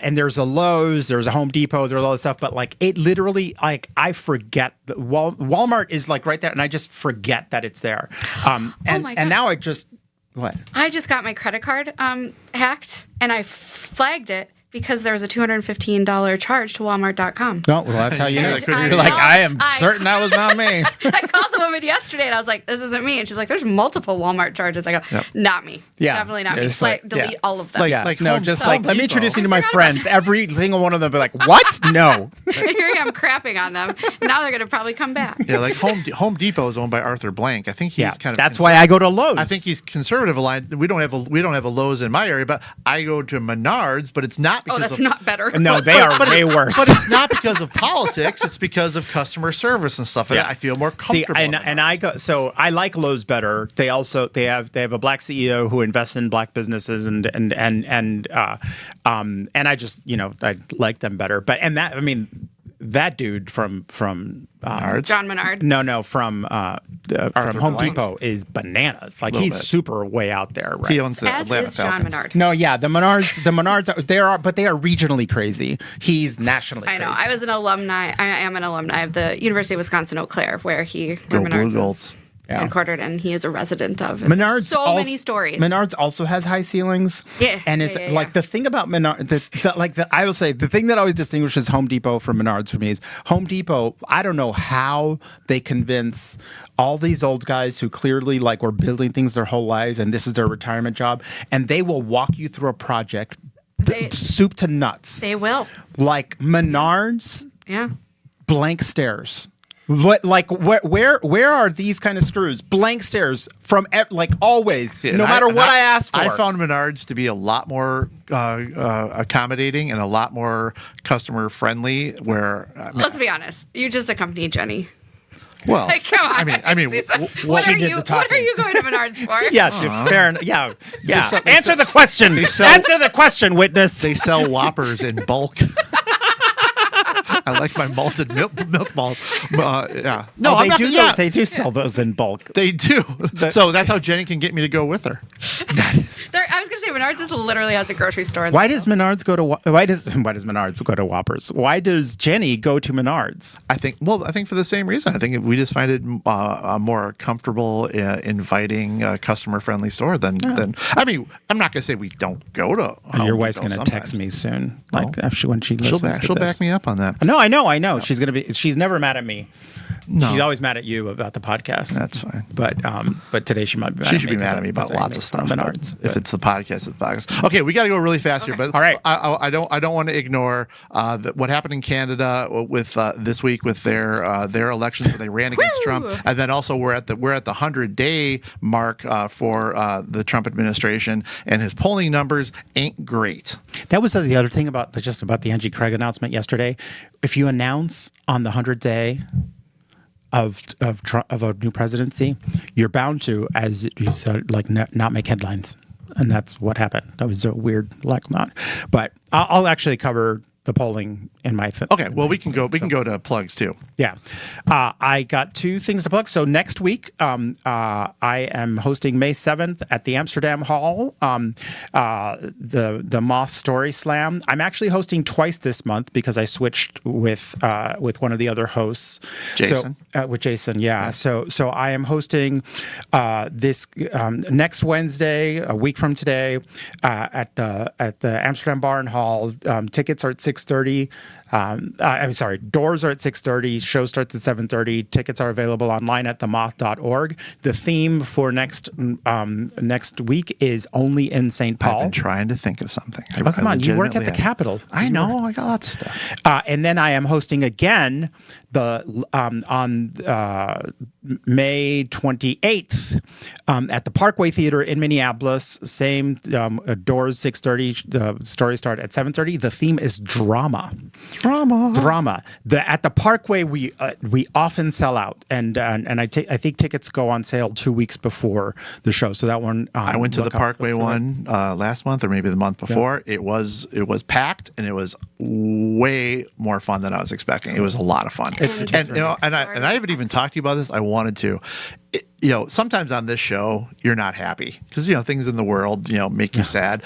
and there's a Lowe's, there's a Home Depot, there's all this stuff, but like it literally, like I forget that Walmart is like right there, and I just forget that it's there. And my God. and now I just what? I just got my credit card hacked, and I flagged it because there was a $215 charge to Walmart.com. No, well, that's how you know. I You're like, know. I am certain that was not me. I called the woman yesterday, and I was like, this isn't me. And she's like, there's multiple Walmart charges. I go, not me. Yeah. Definitely not me. It's Like, like- delete all of them. Yeah, Like no, Home- just Home like let me Depot. introduce you to my I forgot friends. Every single one of them be like, what? No. And here I am crapping on them. Now they're going to probably come back. Yeah, like Home Depot is owned by Arthur Blank. I think he's kind of. That's why I go to Lowe's. I think he's conservative aligned. We don't have a Lowe's in my area, but I go to Menards. But it's not because Oh, that's of, not better. No, they are way worse. But it's not because of politics. It's because of customer service and stuff. And Yeah. I feel more See, comfortable. and I go. So I like Lowe's better. They have a black CEO who invests in black businesses, and I just I like them better. But that dude from John Menard. No, from Home Blank. Depot is bananas. Like Little he's bit. super way out there. Right? He owns the As Atlanta is John Falcons. Menard. No, yeah, the Menards but they are regionally crazy. He's nationally I crazy. know. I am an alumni of the University of Wisconsin Eau Claire, where Go Menards Blue Golds. is headquartered, and he is a resident of. Menards so many stories. Menards also has high ceilings. Yeah, and it's yeah. like the thing about Menards. I will say the thing that always distinguishes Home Depot from Menards for me is Home Depot. I don't know how they convince all these old guys who clearly were building things their whole lives, and this is their retirement job, and they will walk you through a project, soup to nuts. They will. Like Menards, Yeah. blank stairs. What where are these kind of screws? Blank stairs from always, no matter what I ask for. I found Menards to be a lot more accommodating and a lot more customer friendly. Let's be honest. You just accompanied Jenny. Well, Like, come on. I mean, what she are did you? the talking. What are you going to Menards for? Yeah, fair enough. Yeah. Answer the question. sell- Answer the question, witness. they sell Whoppers in bulk. I like my malted milk malt. Yeah. No, they I'm not, do. yeah, They do sell those in bulk. they do. So that's how Jenny can get me to go with her. I was going to say Menards is literally has a grocery store. Why does Menards go to? Why does Menards go to Whoppers? Why does Jenny go to Menards? I think for the same reason. I think we just find it a more comfortable, inviting, customer-friendly store than. I mean, I'm not going to say we don't go to. Your wife's going to text me soon, when she listens to She'll this. back me up on that. No, I know. She's gonna be. She's never mad at me. No. She's always mad at you about the podcast. That's fine. But today she might be. She should be mad at me about lots of stuff. Menards. If it's the podcast, it's the podcast. Okay, we got to go really fast here, but All right. I don't want to ignore what happened in Canada with this week with their elections where they ran against Trump, and then also we're at the 100-day mark for the Trump administration, and his polling numbers ain't great. That was the other thing about the Angie Craig announcement yesterday. If you announce on the 100th day of a new presidency, you're bound to, as you said, not make headlines, and that's what happened. That was a weird not. But I'll actually cover the polling in my Okay, well, we can go to plugs too. Yeah. I got 2 things to plug. So next week, I am hosting May 7th at the Amsterdam Hall, the Moth Story Slam. I'm actually hosting twice this month because I switched with one of the other hosts. Jason. So, with Jason, yeah. So I am hosting this next Wednesday, a week from today, at the Amsterdam Bar and Hall. Tickets are at 6:30. I'm sorry, doors are at 6:30. Show starts at 7:30. Tickets are available online at themoth.org. The theme for next week is Only in St. Paul. I've been trying to think of something. Come on, you work at the Capitol. I know, I got lots of stuff. And then I am hosting again on May 28th at the Parkway Theater in Minneapolis. Same doors 6:30. The stories start at 7:30. The theme is drama. At the Parkway, we often sell out, and I think tickets go on sale 2 weeks before the show. So that one, I went to the Parkway one last month, or maybe the month before. Yeah. It was packed, and it was way more fun than I was expecting. It was a lot of fun. And I haven't even talked to you about this. I wanted to. Sometimes on this show, you're not happy because things in the world make you sad.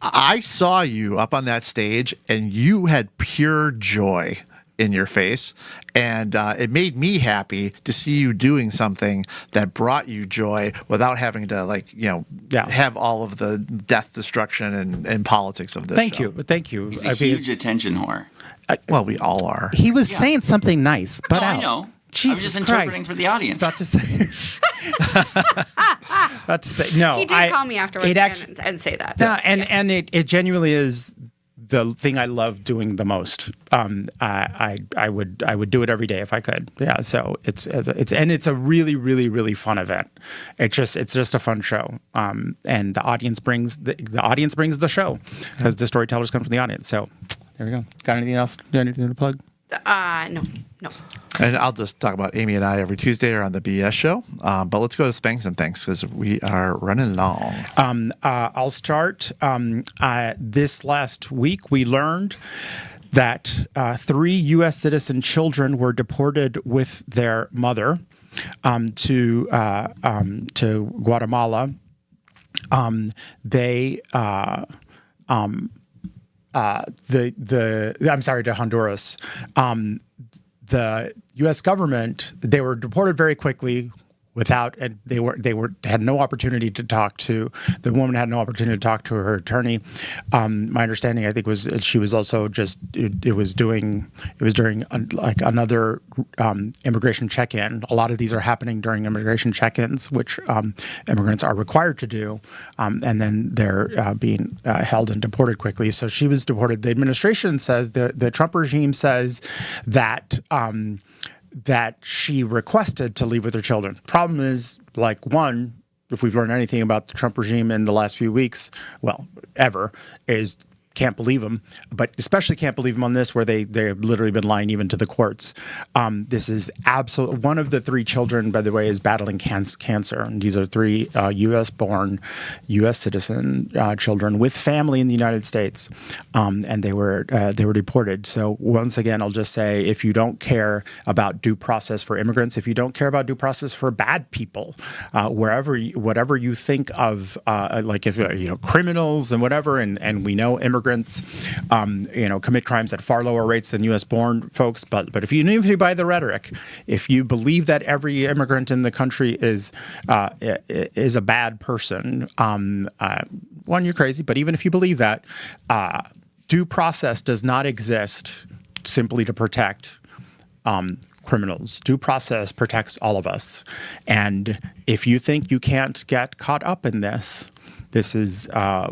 I saw you up on that stage, and you had pure joy in your face, and it made me happy to see you doing something that brought you joy without having to have all of the death, destruction, and politics of this. Thank you. He's a huge attention whore. Well, we all are. He was saying something nice, but I know. Jesus I'm just interpreting Christ. for the audience. About to say no. He did call me afterwards and say that. No, and it genuinely is the thing I love doing the most. I would do it every day if I could. Yeah. So it's a really, really, really fun event. It's just a fun show. And the audience brings the show because the storytellers come from the audience. So there we go. Got anything else? Anything to plug? No. And I'll just talk about Amy and I every Tuesday are on the BS show. But let's go to Spanks and Thanks because we are running long. I'll start. This last week, we learned that 3 U.S. citizen children were deported with their mother to Guatemala. I'm sorry, to Honduras. The U.S. government, they were deported very quickly and had no opportunity to talk to the woman. Had no opportunity to talk to her attorney. My understanding, I think, was she was also just it was during like another immigration check-in. A lot of these are happening during immigration check-ins, which immigrants are required to do, and then they're being held and deported quickly. So she was deported. The administration says the Trump regime says that she requested to leave with her children. Problem is, one, if we've learned anything about the Trump regime in the last few weeks, well, ever, is can't believe them, but especially can't believe them on this, where they've literally been lying even to the courts. This is absolute. One of the 3 children, by the way, is battling cancer, and these are 3 U.S.-born, U.S. citizen children with family in the United States, and they were deported. So once again, I'll just say, if you don't care about due process for immigrants, if you don't care about due process for bad people, whatever you think of, criminals and whatever, and we know immigrants. Commit crimes at far lower rates than U.S.-born folks. But if you buy the rhetoric, if you believe that every immigrant in the country is a bad person, one, you're crazy. But even if you believe that, due process does not exist simply to protect criminals. Due process protects all of us. And if you think you can't get caught up in this, this is, I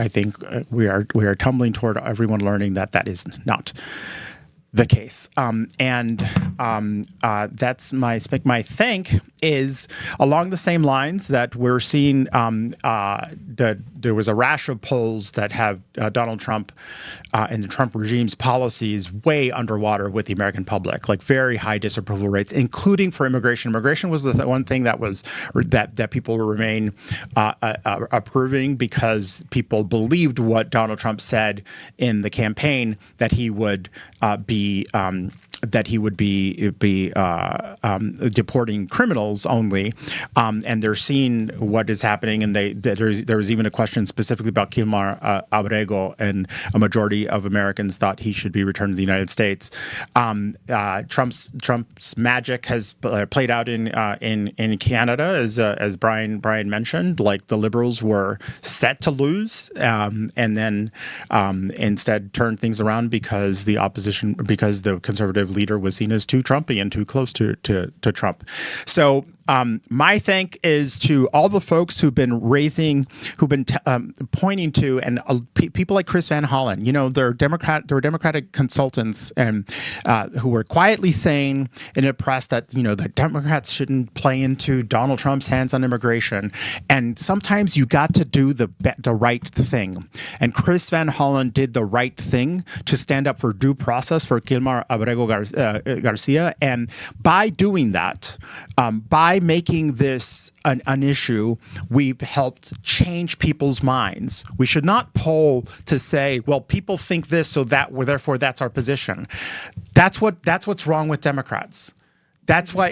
think we are tumbling toward everyone learning that is not the case. That's my thank is along the same lines that we're seeing the there was a rash of polls that have Donald Trump and the Trump regime's policies way underwater with the American public, like very high disapproval rates, including for immigration. Immigration was the one thing that was that people remain approving because people believed what Donald Trump said in the campaign that he would be deporting criminals only, and they're seeing what is happening. And there was even a question specifically about Kilmar Abrego, and a majority of Americans thought he should be returned to the United States. Trump's magic has played out in Canada, as Brian mentioned. Like, the Liberals were set to lose, and then instead turned things around because the Conservative leader was seen as too Trumpy and too close to Trump. So my thank is to all the folks who've been pointing to, and people like Chris Van Hollen. There were Democratic consultants and who were quietly saying in the press that the Democrats shouldn't play into Donald Trump's hands on immigration. And sometimes you got to do the right thing. And Chris Van Hollen did the right thing to stand up for due process for Kilmar Abrego Garcia. And by doing that, by making this an issue, we've helped change people's minds. We should not poll to say, well, people think this, so therefore that's our position. That's what's wrong with Democrats. That's why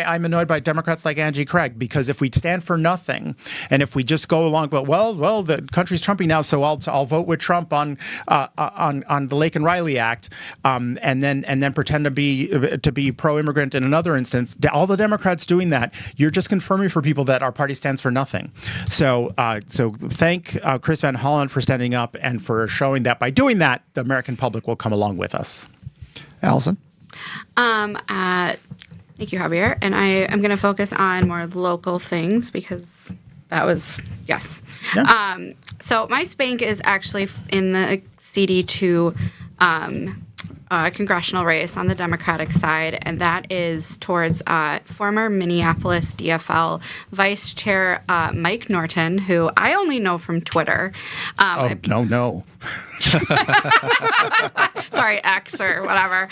I'm annoyed by Democrats like Angie Craig, because if we stand for nothing and if we just go along, well, the country's Trumpy now, so I'll vote with Trump on the Lake and Riley Act, and then pretend to be pro-immigrant in another instance. All the Democrats doing that, you're just confirming for people that our party stands for nothing. So thank Chris Van Hollen for standing up and for showing that by doing that, the American public will come along with us. Allison? Thank you, Javier. And I am going to focus on more local things because that was, yes. Yeah. So my spank is actually in the CD2 congressional race on the Democratic side, and that is towards former Minneapolis DFL Vice Chair Mike Norton, who I only know from Twitter. No. Sorry, X or whatever.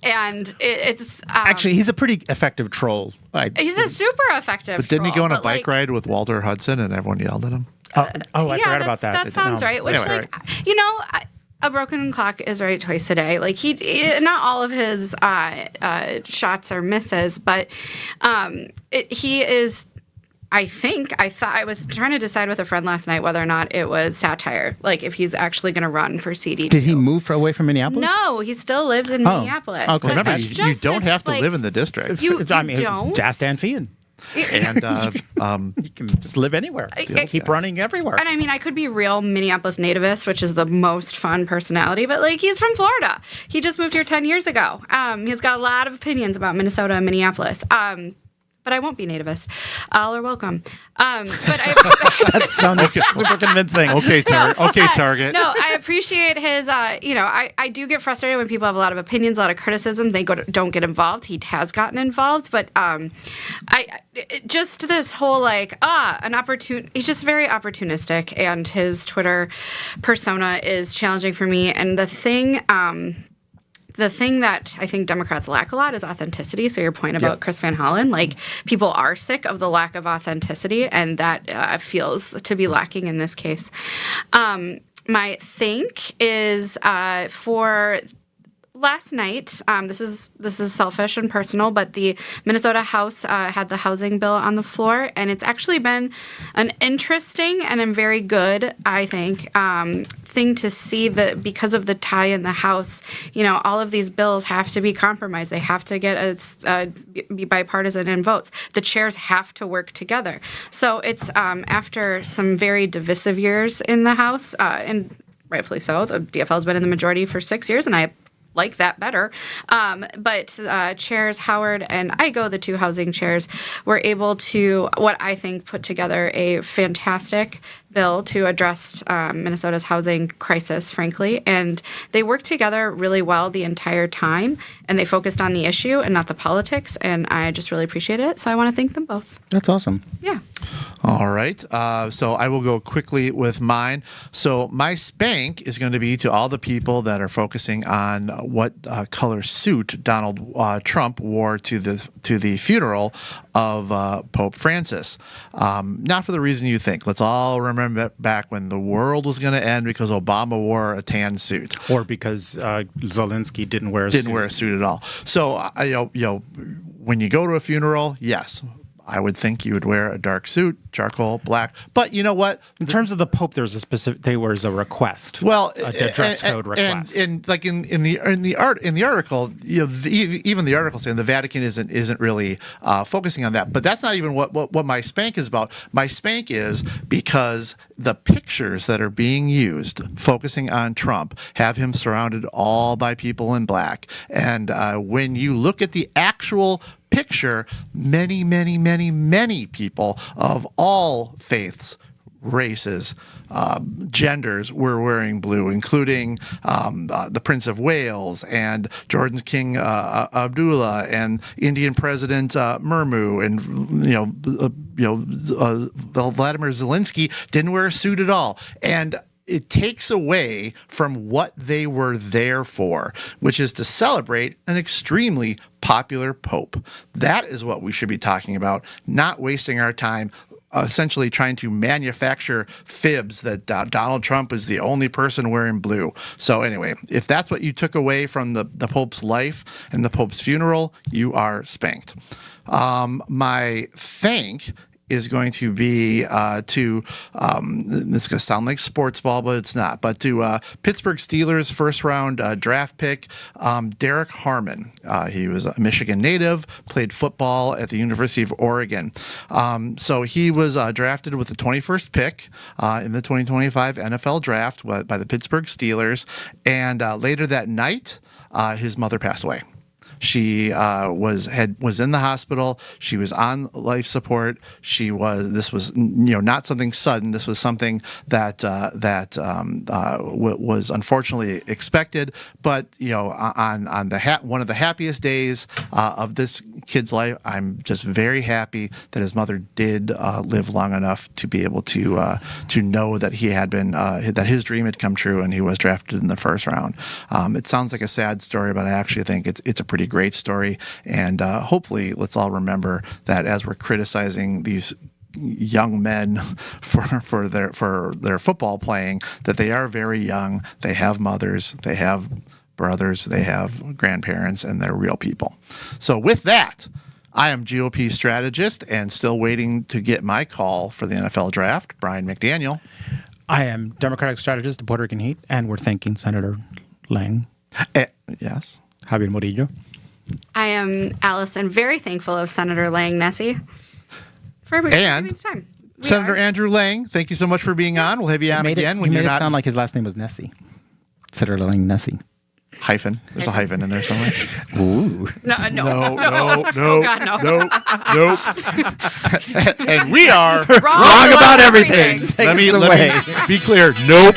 And it's actually, he's a pretty effective troll. He's a super effective But didn't he go on a bike like, ride with Walter Hudson and everyone yelled at him? I forgot about that. That sounds right. Which, a broken clock is right twice a day. Like, not all of his shots are misses, but he is. I was trying to decide with a friend last night whether or not it was satire, like if he's actually going to run for CD2. Did he move away from Minneapolis? No, he still lives in Minneapolis. Okay. Remember, you don't have to live in the district. You don't. Ask Dan Feehan. And you can just live anywhere. Keep running everywhere. And I mean, I could be real Minneapolis nativist, which is the most fun personality, but like, he's from Florida. He just moved here 10 years ago. He's got a lot of opinions about Minnesota and Minneapolis. But I won't be nativist. All are welcome. That sounds super convincing. Okay, Target. No, I appreciate his. I do get frustrated when people have a lot of opinions, a lot of criticism. They don't get involved. He has gotten involved, but just this whole an opportune. He's just very opportunistic, and his Twitter persona is challenging for me. And the thing that I think Democrats lack a lot is authenticity. So your point about Chris Van Hollen, like, people are sick of the lack of authenticity, and that feels to be lacking in this case. My thank is for last night. This is selfish and personal, but the Minnesota House had the housing bill on the floor, and it's actually been an interesting and a very good, I think, thing to see that because of the tie in the House, all of these bills have to be compromised. They have to get be bipartisan in votes. The chairs have to work together. So it's after some very divisive years in the House, and rightfully so. The DFL has been in the majority for 6 years, and I like that better. But Chairs Howard and Igo, the two housing chairs, were able to, what I think, put together a fantastic bill to address Minnesota's housing crisis, frankly. And they worked together really well the entire time, and they focused on the issue and not the politics. And I just really appreciate it. So I want to thank them both. That's awesome. Yeah. All right. So I will go quickly with mine. So my spank is going to be to all the people that are focusing on what color suit Donald Trump wore to the funeral of Pope Francis. Not for the reason you think. Let's all remember back when the world was going to end because Obama wore a tan suit, Or because Zelensky didn't wear a suit at all. So when you go to a funeral, yes, I would think you would wear a dark suit, charcoal, black. But you know what? In terms of the Pope, there was a request. Well, a dress code request. And like in the article, even the article saying the Vatican isn't really focusing on that. But that's not even what my spank is about. My spank is because the pictures that are being used focusing on Trump have him surrounded all by people in black. And when you look at the actual picture, many, many, many, many people of all faiths, races, genders were wearing blue, including the Prince of Wales and Jordan's King Abdullah and Indian President Murmu, and Vladimir Zelensky didn't wear a suit at all. And it takes away from what they were there for, which is to celebrate an extremely popular pope. That is what we should be talking about, not wasting our time essentially trying to manufacture fibs that Donald Trump is the only person wearing blue. So anyway, if that's what you took away from the Pope's life and the Pope's funeral, you are spanked. My thank is going to be to, this is going to sound like sports ball, but it's not, but to Pittsburgh Steelers first round draft pick, Derek Harmon. He was a Michigan native, played football at the University of Oregon. So he was drafted with the 21st pick in the 2025 NFL draft by the Pittsburgh Steelers. And later that night, his mother passed away. She was in the hospital. She was on life support. This was not something sudden. This was something that was unfortunately expected. But on one of the happiest days of this kid's life, I'm just very happy that his mother did live long enough to be able to know that he had been that his dream had come true and he was drafted in the first round. It sounds like a sad story, but I actually think it's a pretty great story, and hopefully let's all remember that as we're criticizing these young men for their football playing, that they are very young. They have mothers, they have brothers, they have grandparents, and they're real people. So with that, I am GOP strategist and still waiting to get my call for the NFL draft, Brian McDaniel. I am Democratic strategist of Puerto Rican Heat, and we're thanking Senator Lang. Yes. Javier Murillo. I am Allison, very thankful of Senator Lang Nessie for giving his time. Senator Andrew Lang, thank you so much for being on. We'll have you on again when you're you're not. It not. sound like his last name was Nessie. Senator Lang Nessie. Hyphen. There's a hyphen in there somewhere. Ooh. No. No. Oh, God, no. And we are Wrong about everything. everything. Let me away. be clear. Nope.